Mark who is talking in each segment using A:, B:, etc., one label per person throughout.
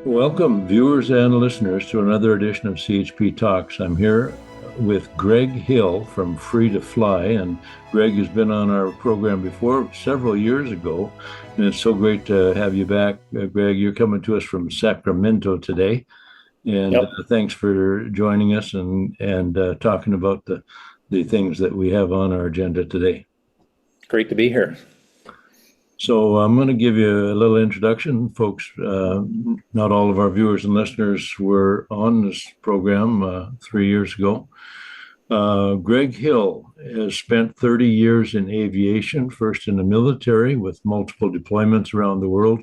A: Welcome, viewers and listeners, to another edition of CHP Talks. I'm here with Greg Hill from Free to Fly, and Greg has been on our program before several years ago, and it's so great to have you back. Greg, you're coming to us from Sacramento today, and
B: Yep,
A: thanks for joining us and talking about the things that we have on our agenda today.
B: great to be here.
A: So I'm going to give you a little introduction, folks. Not all of our viewers and listeners were on this program 3 years ago. Greg Hill has spent 30 years in aviation, first in the military with multiple deployments around the world,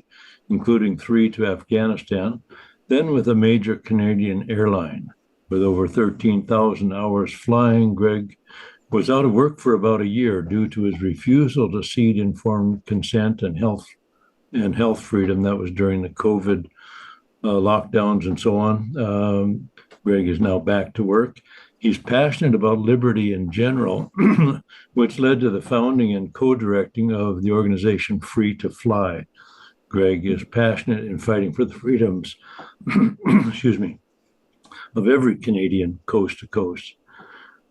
A: including 3 to Afghanistan, then with a major Canadian airline. With over 13,000 hours flying, Greg was out of work for about a year due to his refusal to cede informed consent and health freedom. That was during the COVID lockdowns and so on. Greg is now back to work. He's passionate about liberty in general, which led to the founding and co-directing of the organization Free to Fly. Greg is passionate in fighting for the freedoms, excuse me, of every Canadian coast to coast.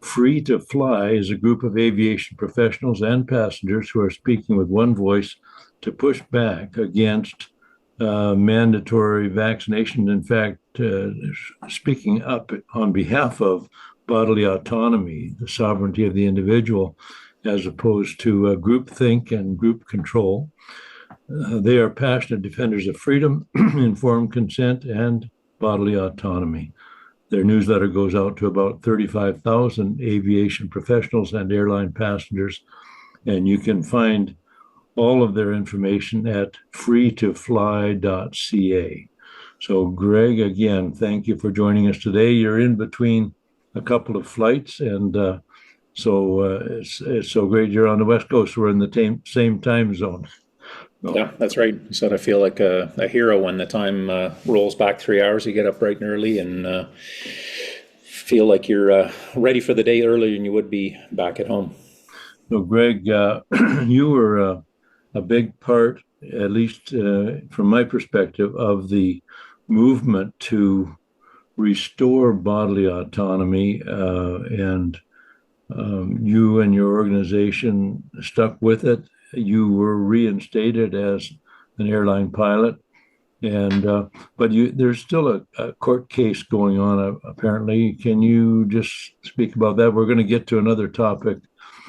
A: Free to Fly is a group of aviation professionals and passengers who are speaking with one voice to push back against mandatory vaccination. In fact, speaking up on behalf of bodily autonomy, the sovereignty of the individual, as opposed to groupthink and group control. They are passionate defenders of freedom, informed consent, and bodily autonomy. Their newsletter goes out to about 35,000 aviation professionals and airline passengers, and you can find all of their information at freetofly.ca. So, Greg, again, thank you for joining us today. You're in between a couple of flights, and it's so great you're on the West Coast. We're in the same time zone. No.
B: Yeah, that's right. So I feel like a hero when the time rolls back 3 hours. You get up bright and early and feel like you're ready for the day earlier than you would be back at home.
A: So, Greg, you were a big part, at least from my perspective, of the movement to restore bodily autonomy, and you and your organization stuck with it. You were reinstated as an airline pilot, and but there's still a court case going on, apparently. Can you just speak about that? We're going to get to another topic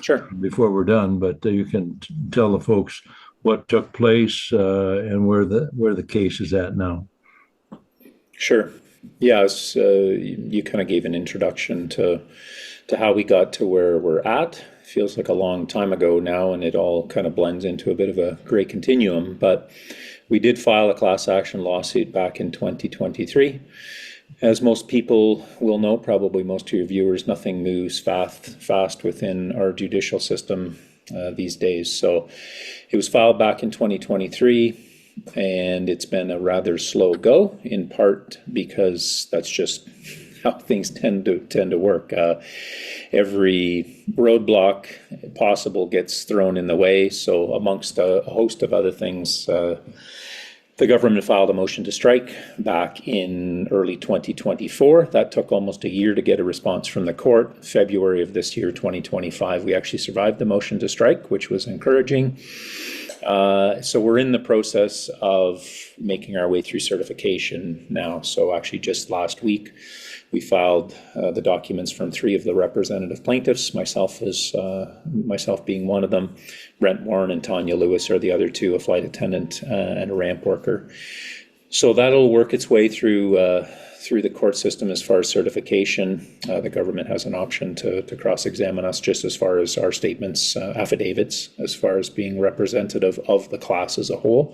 B: Sure.
A: before we're done, but you can tell the folks what took place and where the case is at now.
B: Sure. Yeah, you kind of gave an introduction to how we got to where we're at. Feels like a long time ago now, and it all kind of blends into a bit of a gray continuum. But we did file a class action lawsuit back in 2023. As most people will know, probably most of your viewers, nothing moves fast within our judicial system these days. So it was filed back in 2023. And it's been a rather slow go, in part because that's just how things tend to work. Every roadblock possible gets thrown in the way. So amongst a host of other things, the government filed a motion to strike back in early 2024. That took almost a year to get a response from the court. February of this year, 2025, we actually survived the motion to strike, which was encouraging. So we're in the process of making our way through certification now. So actually just last week, we filed the documents from 3 of the representative plaintiffs, myself being one of them. Brent Warren and Tanya Lewis are the other 2, a flight attendant and a ramp worker. So that'll work its way through the court system as far as certification. The government has an option to cross-examine us just as far as our statements, affidavits, as far as being representative of the class as a whole.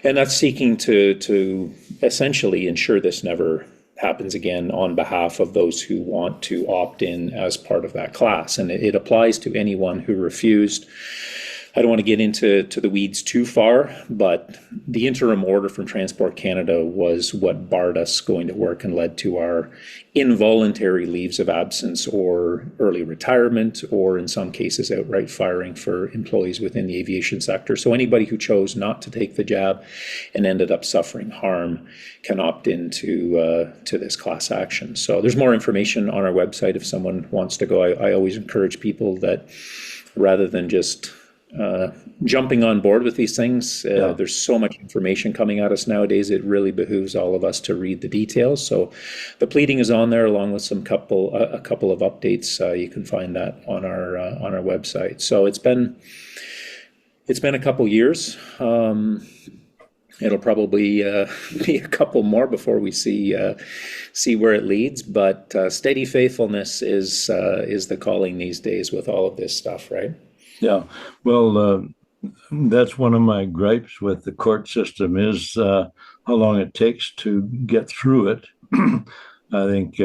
B: And that's seeking to essentially ensure this never happens again on behalf of those who want to opt in as part of that class. And it applies to anyone who refused I don't want to get into the weeds too far, but the interim order from Transport Canada was what barred us going to work and led to our involuntary leaves of absence or early retirement, or in some cases outright firing for employees within the aviation sector. So anybody who chose not to take the jab and ended up suffering harm can opt into to this class action. So there's more information on our website if someone wants to go. I always encourage people that rather than just jumping on board with these things. There's so much information coming at us nowadays. It really behooves all of us to read the details. So the pleading is on there along with a couple of updates. You can find that on our website. So it's been a couple years. It'll probably be a couple more before we see where it leads. But steady faithfulness is the calling these days with all of this stuff, right?
A: Yeah, well, that's one of my gripes with the court system is how long it takes to get through it. I think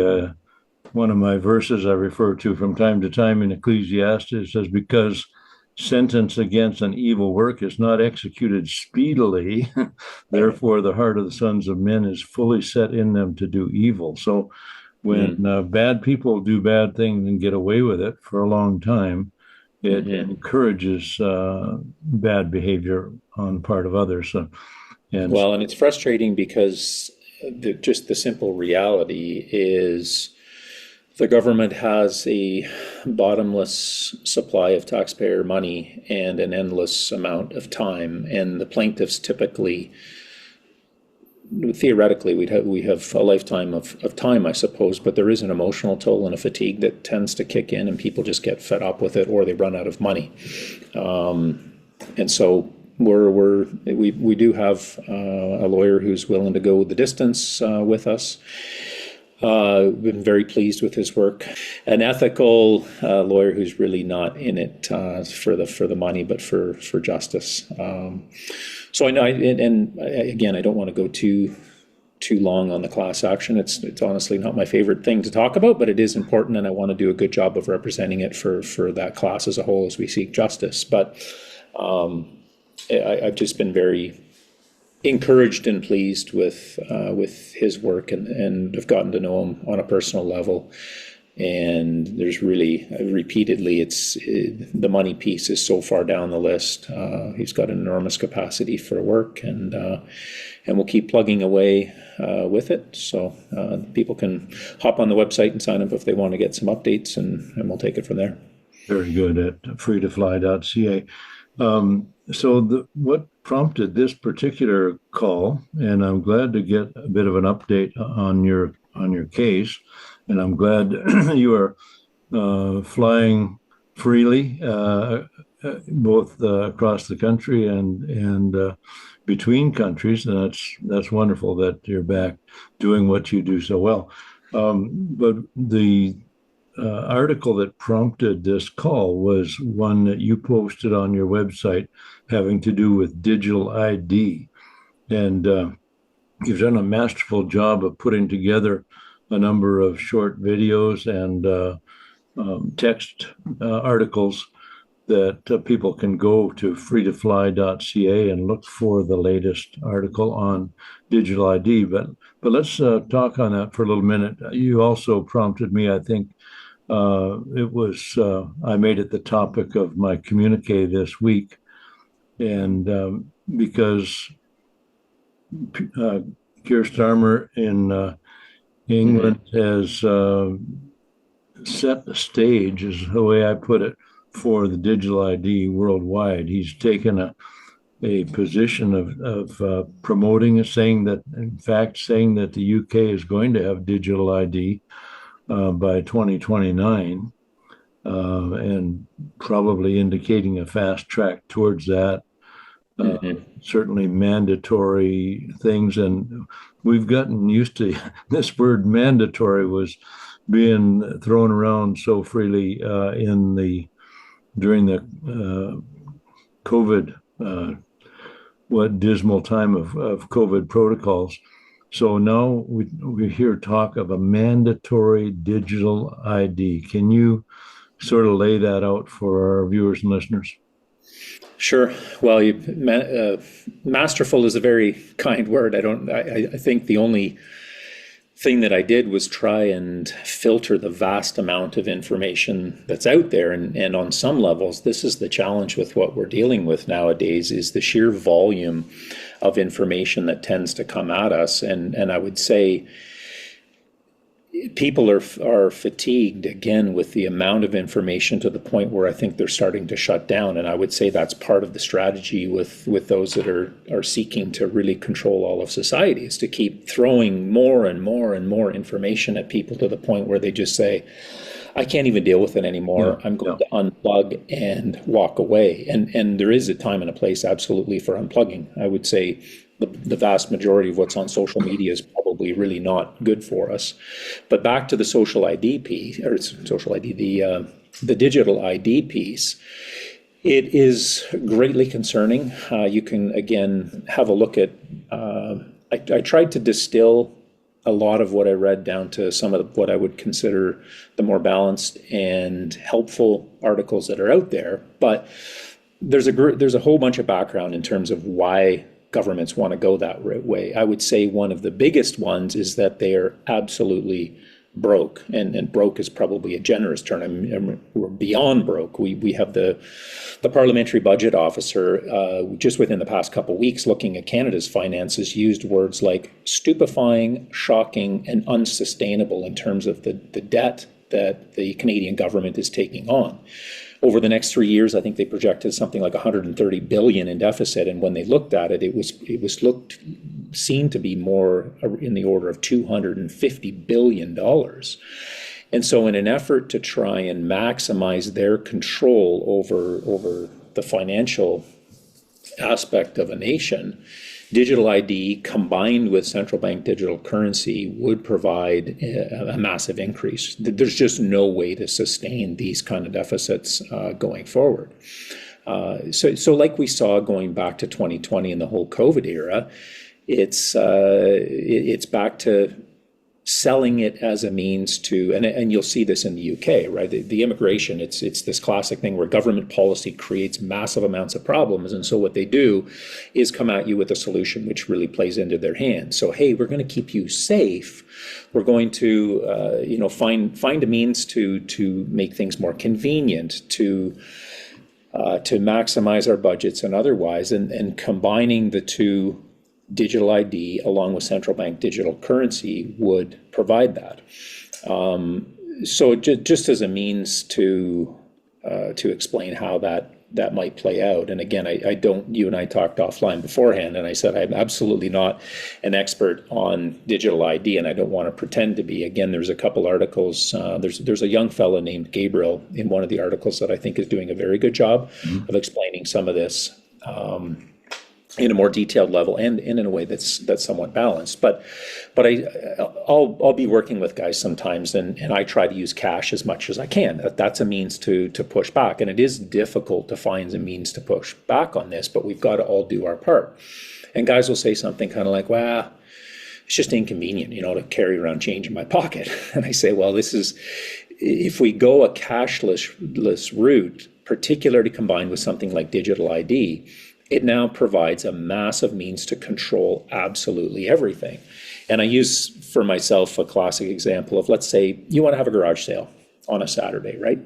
A: one of my verses I refer to from time to time in Ecclesiastes says, because sentence against an evil work is not executed speedily, therefore the heart of the sons of men is fully set in them to do evil. So when bad people do bad things and get away with it for a long time, it encourages bad behavior on the part of others. And
B: it's frustrating because just the simple reality is the government has a bottomless supply of taxpayer money and an endless amount of time, and the plaintiffs typically, theoretically, we have a lifetime of time, I suppose, but there is an emotional toll and a fatigue that tends to kick in, and people just get fed up with it, or they run out of money. And so we do have a lawyer who's willing to go the distance with us. We've been very pleased with his work. An ethical lawyer who's really not in it for the money, but for justice. So I know, and again, I don't want to go too long on the class action. It's honestly not my favorite thing to talk about, but it is important, and I want to do a good job of representing it for that class as a whole as we seek justice. But I've just been very encouraged and pleased with his work, and have gotten to know him on a personal level. And there's really, repeatedly, the money piece is so far down the list. He's got an enormous capacity for work, and we'll keep plugging away with it. So people can hop on the website and sign up if they want to get some updates, and we'll take it from there.
A: Very good at freetofly.ca. So what prompted this particular call, and I'm glad to get a bit of an update on your case, and I'm glad you are flying freely, both across the country and between countries, and that's wonderful that you're back doing what you do so well. But the article that prompted this call was one that you posted on your website having to do with digital ID. And you've done a masterful job of putting together a number of short videos and text articles that people can go to freetofly.ca and look for the latest article on digital ID. But let's talk on that for a little minute. You also prompted me, I think, I made it the topic of my communique this week, and because Keir Starmer in England has set the stage, is the way I put it, for the digital ID worldwide. He's taken a position of promoting it, saying that the UK is going to have digital ID by 2029, and probably indicating a fast track towards that. Certainly mandatory things, and we've gotten used to this word mandatory was being thrown around so freely during the COVID, dismal time of COVID protocols. So now we hear talk of a mandatory digital ID. Can you sort of lay that out for our viewers and listeners?
B: Sure. Well, masterful is a very kind word. I think the only thing that I did was try and filter the vast amount of information that's out there. And on some levels, this is the challenge with what we're dealing with nowadays, is the sheer volume of information that tends to come at us. And I would say people are fatigued again with the amount of information, to the point where I think they're starting to shut down. And I would say that's part of the strategy with those that are seeking to really control all of society, is to keep throwing more and more and more information at people, to the point where they just say, I can't even deal with it anymore. I'm going to unplug and walk away. And there is a time and a place absolutely for unplugging. I would say the vast majority of what's on social media is probably really not good for us. But back to the social ID piece, or social ID, the digital ID piece, it is greatly concerning. You can, again, have a look at, I tried to distill a lot of what I read down to some of what I would consider the more balanced and helpful articles that are out there. But there's a whole bunch of background in terms of why governments want to go that way. I would say one of the biggest ones is that they are absolutely broke, and broke is probably a generous term. I mean, we're beyond broke. We have the parliamentary budget officer just within the past couple of weeks, looking at Canada's finances, used words like stupefying, shocking, and unsustainable in terms of the debt that the Canadian government is taking on. Over the next 3 years, I think they projected something like 130 billion in deficit, and when they looked at it, it was seen to be more in the order of $250 billion. And so, in an effort to try and maximize their control over the financial aspect of a nation, digital ID combined with central bank digital currency would provide a massive increase. There's just no way to sustain these kind of deficits going forward. So like we saw going back to 2020 and the whole COVID era, it's back to selling it as a means to, and you'll see this in the UK, right? The immigration, it's this classic thing where government policy creates massive amounts of problems. And so what they do is come at you with a solution which really plays into their hands. So, hey, we're going to keep you safe. We're going to, find a means to make things more convenient, to maximize our budgets and otherwise, and combining the two, digital ID along with central bank digital currency, would provide that. So just as a means to explain how that might play out. And again, you and I talked offline beforehand, and I said I'm absolutely not an expert on digital ID, and I don't want to pretend to be. Again, there's a couple articles. There's a young fellow named Gabriel in one of the articles that I think is doing a very good job of explaining some of this in a more detailed level, and in a way that's somewhat balanced. But I'll be working with guys sometimes, and I try to use cash as much as I can. That's a means to push back, and it is difficult to find a means to push back on this, but we've got to all do our part. And guys will say something kind of like, well, it's just inconvenient, to carry around change in my pocket. And I say, well, if we go a cashless route, particularly combined with something like digital ID, it now provides a massive means to control absolutely everything. And I use for myself a classic example of, let's say you want to have a garage sale on a Saturday, right?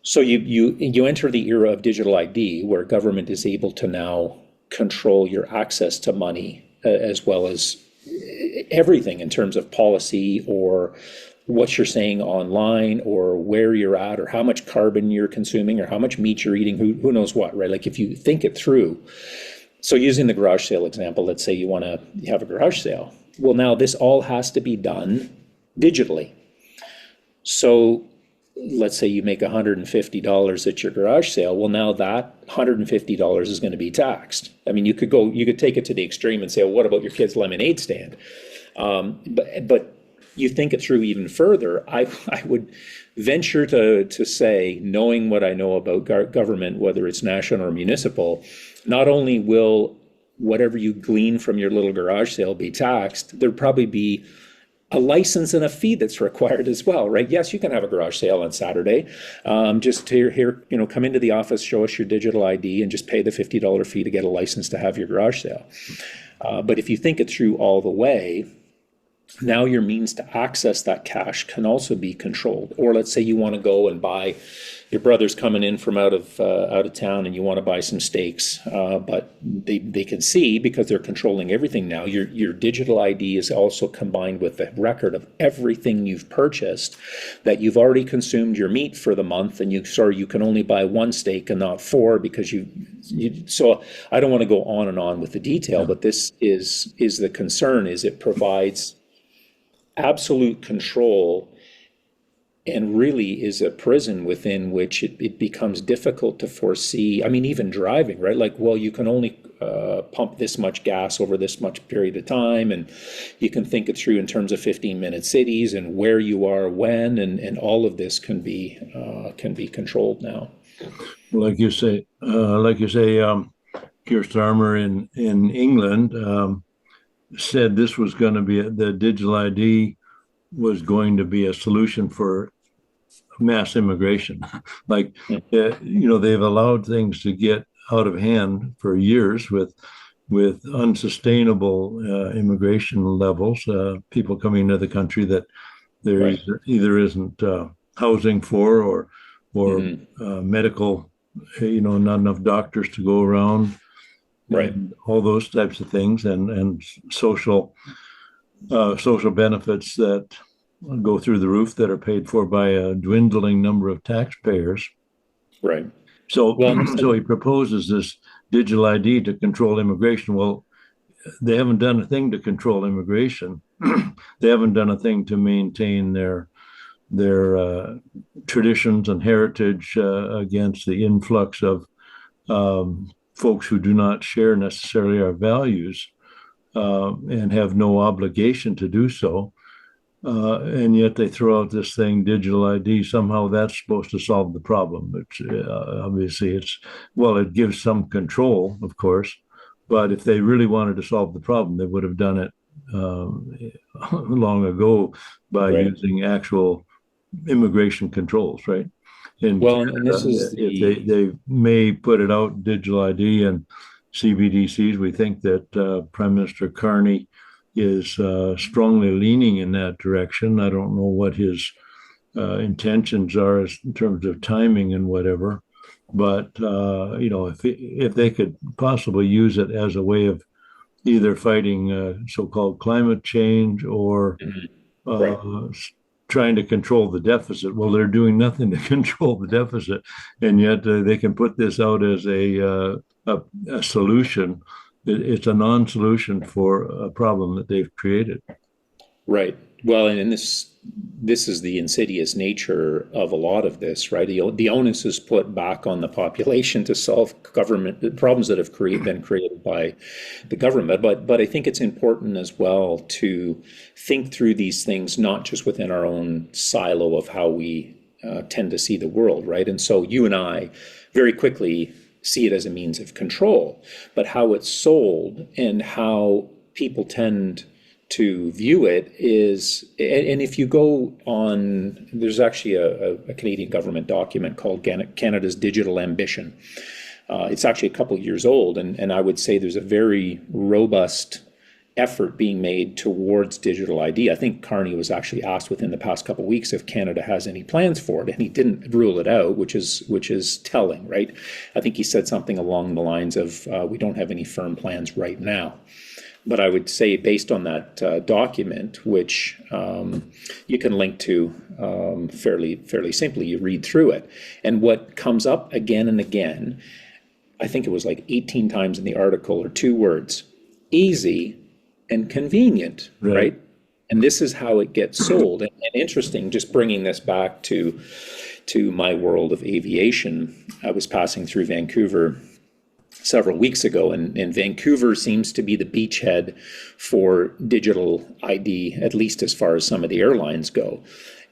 B: So you enter the era of digital ID, where government is able to now control your access to money, as well as everything in terms of policy, or what you're saying online, or where you're at, or how much carbon you're consuming, or how much meat you're eating, who knows what, right? Like, if you think it through. So using the garage sale example, let's say you have a garage sale. Well, now this all has to be done digitally. So let's say you make $150 at your garage sale. Well, now that $150 is going to be taxed. I mean, you could take it to the extreme and say, well, what about your kid's lemonade stand? But you think it through even further, I would venture to say, knowing what I know about government, whether it's national or municipal, not only will whatever you glean from your little garage sale be taxed, there'd probably be a license and a fee that's required as well, right? Yes, you can have a garage sale on Saturday. Just here, come into the office, show us your digital ID, and just pay the $50 fee to get a license to have your garage sale. But if you think it through all the way, now your means to access that cash can also be controlled. Or let's say you want to go and buy, your brother's coming in from out of town, and you want to buy some steaks, but they can see, because they're controlling everything now. Your digital ID is also combined with the record of everything you've purchased, that you've already consumed your meat for the month, and you can only buy one steak and not four because you. So I don't want to go on and on with the detail, but this is the concern: is it provides absolute control, and really is a prison within which it becomes difficult to foresee. I mean, even driving, right? Like, well, you can only pump this much gas over this much period of time, and you can think it through in terms of 15-minute cities and where you are when, and all of this can be controlled now.
A: Like you say, Keir Starmer in England said this was going to be the digital ID was going to be a solution for mass immigration. Like, they've allowed things to get out of hand for years with unsustainable immigration levels, people coming into the country that there either isn't housing for, or medical, not enough doctors to go around.
B: Right.
A: And all those types of things, and social benefits that go through the roof that are paid for by a dwindling number of taxpayers.
B: Right.
A: So he proposes this digital ID to control immigration. Well, they haven't done a thing to control immigration. They haven't done a thing to maintain their traditions and heritage against the influx of folks who do not share necessarily our values, and have no obligation to do so. And yet they throw out this thing, digital ID. Somehow that's supposed to solve the problem. Which obviously it gives some control, of course. But if they really wanted to solve the problem, they would have done it long ago by using actual immigration controls, right? And
B: this is
A: if they may put it out, digital ID and CBDCs. We think that Prime Minister Carney is strongly leaning in that direction. I don't know what his intentions are in terms of timing and whatever, but if they could possibly use it as a way of either fighting so-called climate change or trying to control the deficit. Well, they're doing nothing to control the deficit, and yet they can put this out as a solution. It's a non-solution for a problem that they've created. Right.
B: Well, and this is the insidious nature of a lot of this, right? The onus is put back on the population to solve government problems that have been created by the government. But I think it's important as well to think through these things, not just within our own silo of how we tend to see the world, right? And so you and I very quickly see it as a means of control, but how it's sold and how people tend to view it is, and if you go on, there's actually a Canadian government document called Canada's Digital Ambition. It's actually a couple of years old, and I would say there's a very robust effort being made towards digital ID. I think Carney was actually asked within the past couple of weeks if Canada has any plans for it, and he didn't rule it out, which is telling, right? I think he said something along the lines of, we don't have any firm plans right now. But I would say, based on that document, which you can link to fairly simply, you read through it. And what comes up again and again, I think it was like 18 times in the article, are two words: easy and convenient, right? And this is how it gets sold. And interesting, just bringing this back to my world of aviation, I was passing through Vancouver several weeks ago, and Vancouver seems to be the beachhead for digital ID, at least as far as some of the airlines go.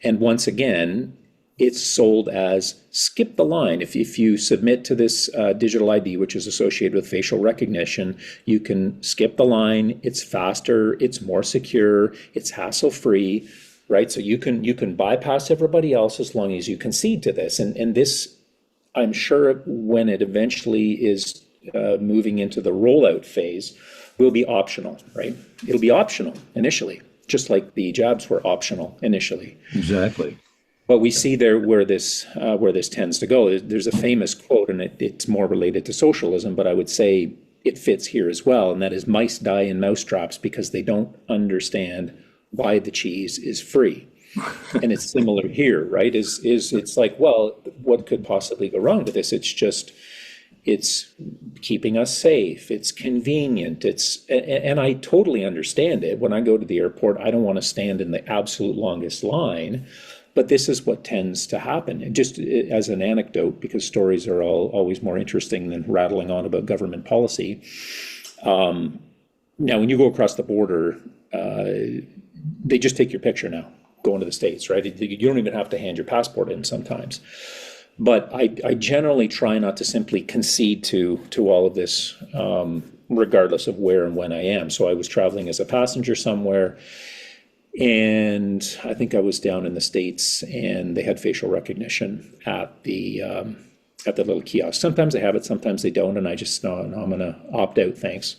B: And once again, it's sold as skip the line. If you submit to this digital ID, which is associated with facial recognition, you can skip the line. It's faster, it's more secure, it's hassle-free, right? So you can bypass everybody else as long as you concede to this. And this, I'm sure, when it eventually is moving into the rollout phase, will be optional, right? It'll be optional initially, just like the jabs were optional initially.
A: Exactly.
B: But we see there where this tends to go. There's a famous quote, and it's more related to socialism, but I would say it fits here as well, and that is mice die in mousetraps because they don't understand why the cheese is free. And it's similar here, right? It's like, well, what could possibly go wrong with this? It's keeping us safe. It's convenient. And I totally understand it. When I go to the airport, I don't want to stand in the absolute longest line. But this is what tends to happen. And just as an anecdote, because stories are always more interesting than rattling on about government policy. Now, when you go across the border, they just take your picture now, going to the States, right? You don't even have to hand your passport in sometimes. But I generally try not to simply concede to all of this, regardless of where and when I am. So I was traveling as a passenger somewhere, and I think I was down in the States, and they had facial recognition at the little kiosk. Sometimes they have it, sometimes they don't, and I just, no, I'm going to opt out, thanks.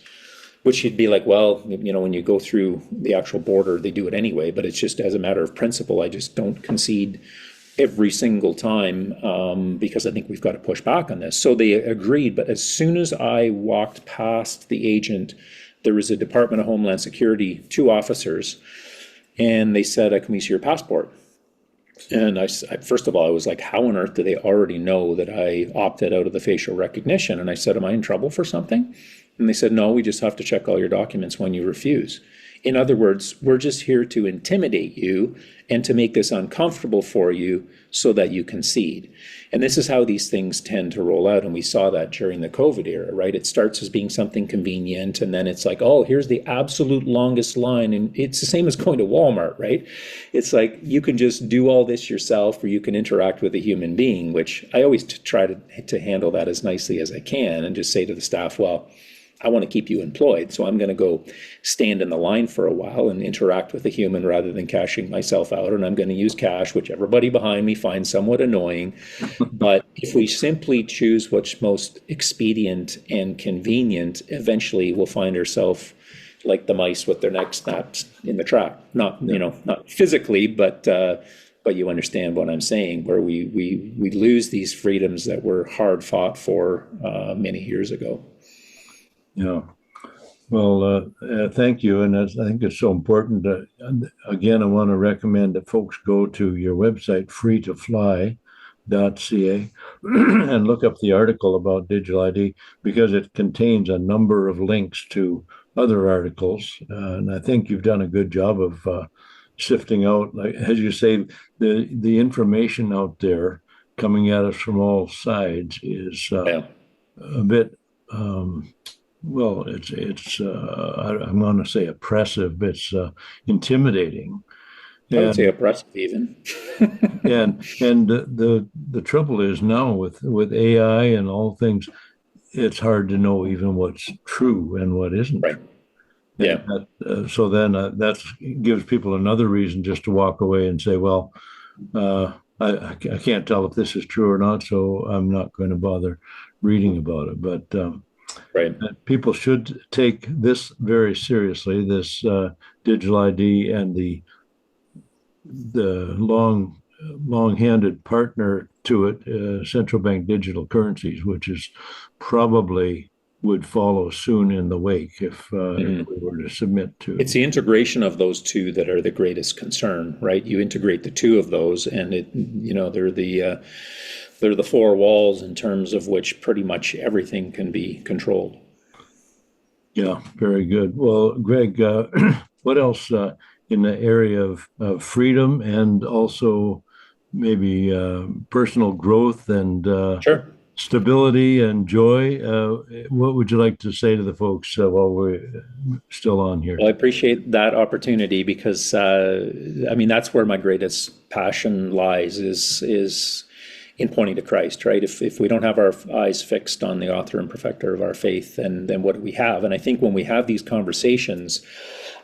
B: Which you'd be like, well, when you go through the actual border, they do it anyway, but it's just as a matter of principle, I just don't concede every single time, because I think we've got to push back on this. So they agreed, but as soon as I walked past the agent, there was a Department of Homeland Security, 2 officers, and they said, can we see your passport? And I first of all, I was like, how on earth do they already know that I opted out of the facial recognition? And I said, am I in trouble for something? And they said, no, we just have to check all your documents when you refuse. In other words, we're just here to intimidate you and to make this uncomfortable for you so that you concede. And this is how these things tend to roll out. And we saw that during the COVID era, right? It starts as being something convenient, and then it's like, oh, here's the absolute longest line. And it's the same as going to Walmart, right? It's like you can just do all this yourself, or you can interact with a human being, which I always try to handle that as nicely as I can and just say to the staff, well, I want to keep you employed, so I'm going to go stand in the line for a while and interact with a human rather than cashing myself out. And I'm going to use cash, which everybody behind me finds somewhat annoying. But if we simply choose what's most expedient and convenient, eventually we'll find ourselves like the mice with their necks snapped in the trap. Not physically, but you understand what I'm saying, where we lose these freedoms that were hard fought for many years ago.
A: Yeah. Well, thank you. And I think it's so important. Again, I want to recommend that folks go to your website, freetofly.ca, and look up the article about digital ID, because it contains a number of links to other articles. And I think you've done a good job of sifting out, like, as you say, the information out there coming at us from all sides is a bit... well, it's I'm going to say oppressive. It's intimidating.
B: I would say oppressive even.
A: and the trouble is now with AI and all things, it's hard to know even what's true and what isn't.
B: Right. Yeah.
A: So then that gives people another reason just to walk away and say, well, I can't tell if this is true or not, so I'm not going to bother reading about it. But
B: right.
A: People should take this very seriously, this digital ID and the long-handed partner to it, central bank digital currencies, which is probably would follow soon in the wake if we were to submit to.
B: It's the integration of those two that are the greatest concern, right? You integrate the two of those, and they're the 4 walls in terms of which pretty much everything can be controlled.
A: Yeah, very good. Well, Greg, what else in the area of freedom and also maybe personal growth and
B: Sure.
A: stability and joy. What would you like to say to the folks while we're still on here?
B: Well, I appreciate that opportunity because I mean that's where my greatest passion lies is in pointing to Christ, right? If we don't have our eyes fixed on the author and perfecter of our faith, then what do we have? And I think when we have these conversations,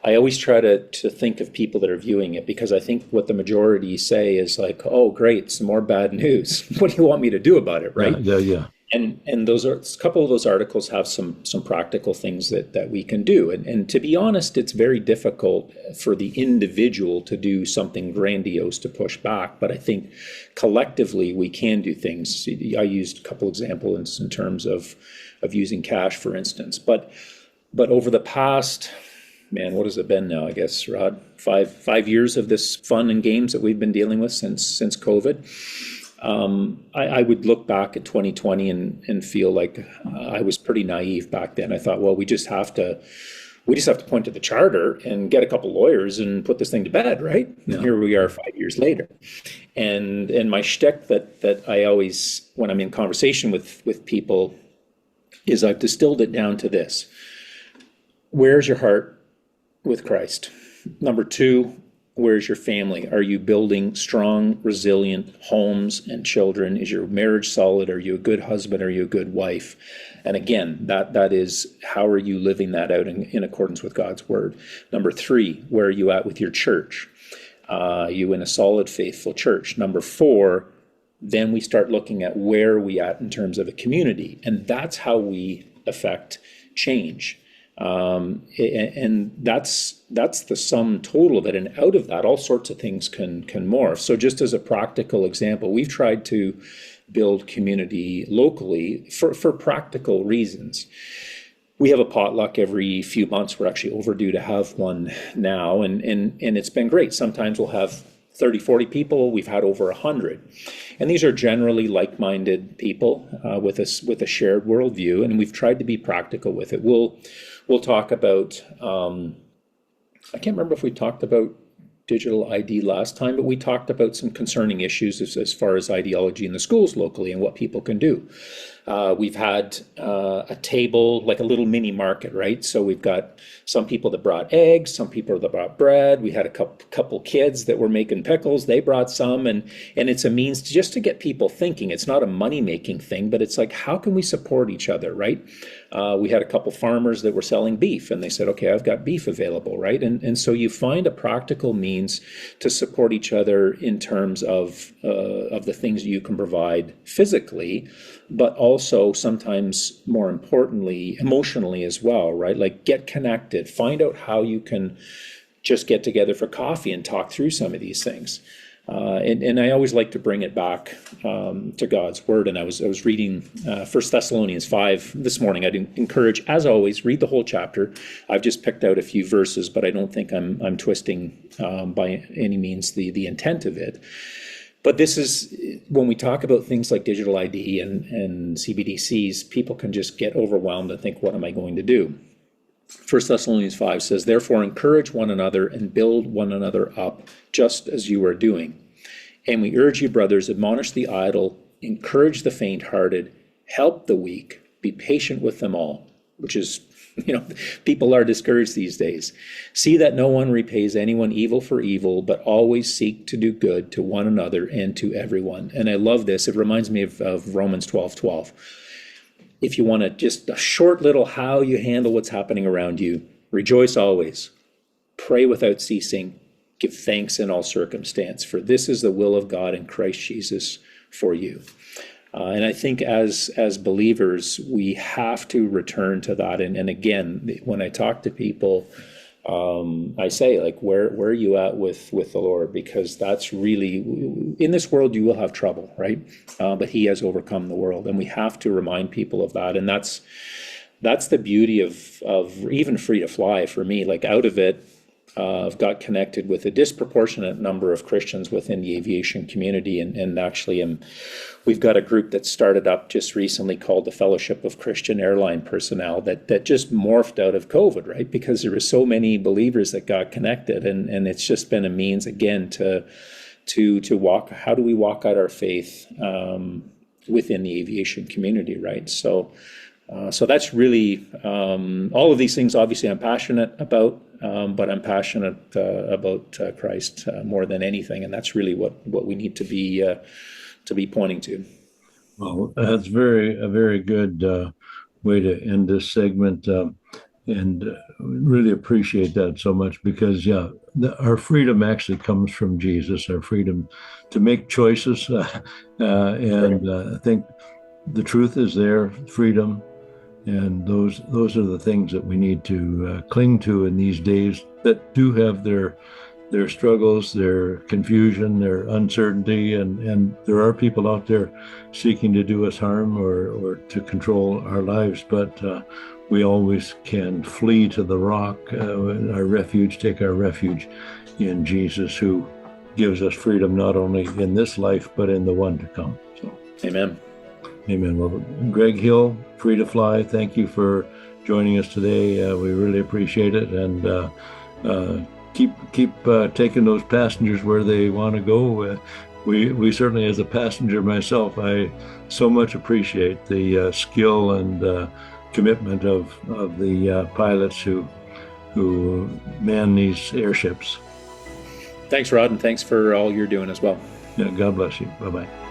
B: I always try to think of people that are viewing it, because I think what the majority say is like, oh, great, some more bad news. What do you want me to do about it, right?
A: Yeah.
B: And those are a couple of those articles have some practical things that we can do. And to be honest, it's very difficult for the individual to do something grandiose to push back. But I think collectively we can do things. I used a couple examples in terms of using cash, for instance. But over the past, man, what has it been now? I guess, Rod, 5 years of this fun and games that we've been dealing with since COVID. I would look back at 2020 and feel like I was pretty naive back then. I thought, well, we just have to point to the charter and get a couple lawyers and put this thing to bed, right? Yeah. And here we are 5 years later. And my shtick that I always, when I'm in conversation with people, is I've distilled it down to this. Where's your heart with Christ? Number two, where's your family? Are you building strong, resilient homes and children? Is your marriage solid? Are you a good husband? Are you a good wife? And again, that is, how are you living that out in accordance with God's word? Number three, where are you at with your church? Are you in a solid, faithful church? Number four, then we start looking at where are we at in terms of a community. And that's how we affect change. And that's the sum total of it. And out of that, all sorts of things can morph. So just as a practical example, we've tried to build community locally for practical reasons. We have a potluck every few months. We're actually overdue to have one now. And it's been great. Sometimes we'll have 30, 40 people. We've had over 100. And these are generally like-minded people with a shared worldview. And we've tried to be practical with it. We'll talk about, I can't remember if we talked about digital ID last time, but we talked about some concerning issues as far as ideology in the schools locally and what people can do. We've had a table, like a little mini market, right? So we've got some people that brought eggs, some people that brought bread. We had a couple kids that were making pickles. They brought some, and it's a means just to get people thinking. It's not a money-making thing, but it's like, how can we support each other, right? We had a couple farmers that were selling beef, and they said, okay, I've got beef available, right? And so you find a practical means to support each other in terms of the things you can provide physically, but also sometimes more importantly, emotionally as well, right? Like, get connected, find out how you can just get together for coffee and talk through some of these things. And I always like to bring it back to God's word. And I was reading 1 Thessalonians 5 this morning. I'd encourage, as always, read the whole chapter. I've just picked out a few verses, but I don't think I'm twisting by any means the intent of it. But this is, when we talk about things like digital ID and CBDCs, people can just get overwhelmed and think, what am I going to do? 1 Thessalonians 5 says, therefore encourage one another and build one another up, just as you are doing. And we urge you, brothers, admonish the idle, encourage the faint-hearted, help the weak, be patient with them all, which is, people are discouraged these days. See that no one repays anyone evil for evil, but always seek to do good to one another and to everyone. And I love this. It reminds me of Romans 12:12. If you want just a short little how you handle what's happening around you, rejoice always, pray without ceasing, give thanks in all circumstance, for this is the will of God in Christ Jesus for you. And I think as believers, we have to return to that. And again, when I talk to people, I say, like, where are you at with the Lord? Because that's really, in this world you will have trouble, right? But he has overcome the world, and we have to remind people of that. And that's the beauty of even Free to Fly for me. Like, out of it, I've got connected with a disproportionate number of Christians within the aviation community, and actually we've got a group that started up just recently called the Fellowship of Christian Airline Personnel that just morphed out of COVID, right? Because there were so many believers that got connected, and it's just been a means again to walk. How do we walk out our faith within the aviation community, right? So that's really all of these things. Obviously, I'm passionate about, but I'm passionate about Christ more than anything, and that's really what we need to be pointing to.
A: Well, that's a very good way to end this segment, and really appreciate that so much because, yeah, our freedom actually comes from Jesus, our freedom to make choices, and I think the truth is there, freedom, and those are the things that we need to cling to in these days that do have their struggles, their confusion, their uncertainty, and there are people out there seeking to do us harm or to control our lives, but we always can flee to the rock, our refuge, take our refuge in Jesus, who gives us freedom not only in this life, but in the one to come. So,
B: Amen.
A: Amen. Well, Greg Hill, Free to Fly, thank you for joining us today. We really appreciate it, and keep taking those passengers where they want to go. We certainly, as a passenger myself, I so much appreciate the skill and commitment of the pilots who man these airships.
B: Thanks, Rod, and thanks for all you're doing as well.
A: Yeah, God bless you. Bye-bye.